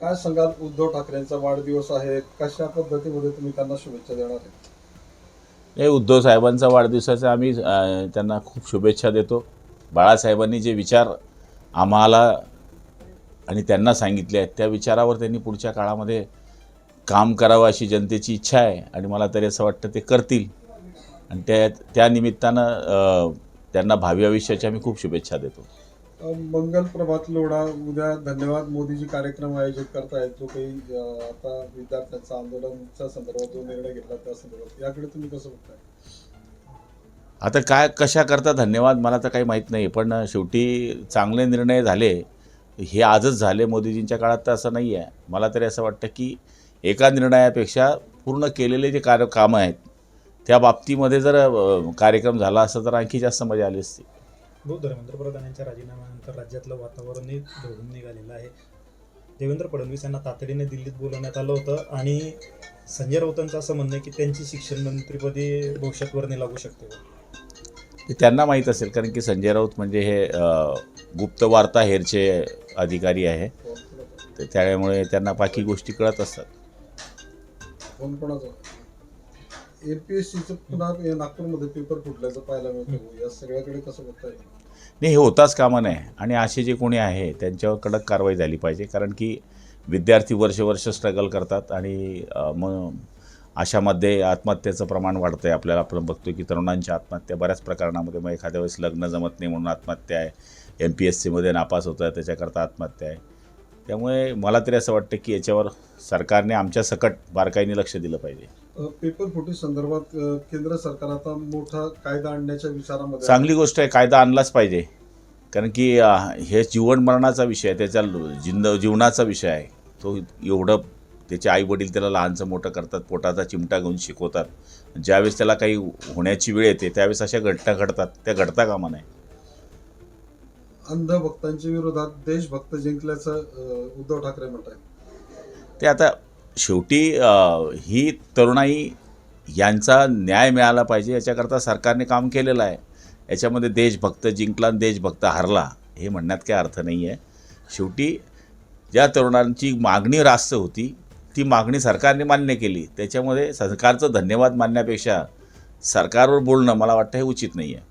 काय सांगाल, उद्धव ठाकरेंचा वाढदिवस आहे, कशा पद्धतीमध्ये तुम्ही त्यांना शुभेच्छा देणार आहे? हे उद्धव साहेबांचा वाढदिवसाचा आम्ही त्यांना खूप शुभेच्छा देतो. बाळासाहेबांनी जे विचार आम्हाला आणि त्यांना सांगितले आहेत त्या विचारावर त्यांनी पुढच्या काळामध्ये काम करावं अशी जनतेची इच्छा आहे आणि मला तरी असं वाटतं ते करतील आणि त्या निमित्तानं त्यांना भावी आयुष्याची आम्ही खूप शुभेच्छा देतो. मंगल प्रभात लोढा उद्या धन्यवाद मोदीजी कार्यक्रम आयोजित करतायत, जो काही आता विद्यार्थ्यांचा आंदोलनाच्या संदर्भात जो निर्णय घेतला त्या संदर्भात, याकडे तुम्ही कसं बघताय? आता काय कशा करता धन्यवाद मला तर काही माहीत नाही, पण शेवटी चांगले निर्णय झाले हे आजच झाले. मोदीजींच्या काळात तर असं नाही आहे. मला तरी असं वाटतं की एका निर्णयापेक्षा पूर्ण केलेले जे कामं आहेत त्या बाबतीमध्ये जर कार्यक्रम झाला असता तर आणखी जास्त मजा आली असती. धर्मेंद्र प्रधान यांच्या राजीनाम्यानंतर राज्यातलं वातावरणही ढवळून निघालेलं आहे. देवेंद्र फडणवीस यांना तातडीने दिल्लीत बोलवण्यात आलं होतं आणि संजय राऊतांचं असं म्हणणं आहे की त्यांची शिक्षण मंत्रीपदी भविष्यात वर्णी लागू शकते. ते त्यांना माहीत असेल, कारण की संजय राऊत म्हणजे हे गुप्त वार्ता हेरचे अधिकारी आहे, तर त्यामुळे त्यांना बाकी गोष्टी कळत असतात. कोणाचं एमपीएससीचं पुन्हा नागपूरमध्ये पेपर फुटल्याचं पाहायला मिळतं, या सगळ्याकडे कसं बघताय? नाही, हे होताच कामा नये आणि असे जे कोणी आहे त्यांच्यावर कडक कारवाई झाली पाहिजे, कारण की विद्यार्थी वर्ष स्ट्रगल करतात आणि मग अशामध्ये आत्महत्येचं प्रमाण वाढतं आहे. आपण बघतो की तरुणांच्या आत्महत्या बऱ्याच प्रकरणामध्ये, मग एखाद्या वेळेस लग्न जमत नाही म्हणून आत्महत्या आहे, MPSCमध्ये नापास होतं आहे त्याच्याकरता आत्महत्या आहे. त्यामुळे मला तरी असं वाटतं की याच्यावर सरकारने आमच्या सकट बारकाईने लक्ष दिलं पाहिजे. पेपर फुटी संदर्भात केंद्र सरकार आता मोठा कायदा आणण्याच्या विचारामध्ये चांगली गोष्ट आहे, कायदा आणलाच पाहिजे, कारण की हे जीवन मरणाचा विषय आहे, त्याच्या जीवनाचा विषय आहे. तो एवढं त्याचे आईवडील त्याला लहानचं मोठं करतात, पोटाचा चिमटा घेऊन शिकवतात. ज्यावेळेस त्याला काही होण्याची वेळ येते त्यावेळेस अशा घटना घडतात, त्या घडता कामा नये. अंधभक्तांच्या विरोधात देशभक्त जिंकल्याचं उद्धव ठाकरे म्हणत आहेत. ते आता शेवटी ही तरुणाई यांचा न्याय मिळाला पाहिजे याच्याकरता सरकारने काम केलेलं आहे. याच्यामध्ये देशभक्त जिंकला आणि देशभक्त हारला हे म्हणण्यात काही अर्थ नाही आहे. शेवटी ज्या तरुणांची मागणी रास्त होती ती मागणी सरकारने मान्य केली, त्याच्यामध्ये सरकारचं धन्यवाद मानण्यापेक्षा सरकारवर बोलणं मला वाटतं हे उचित नाही आहे.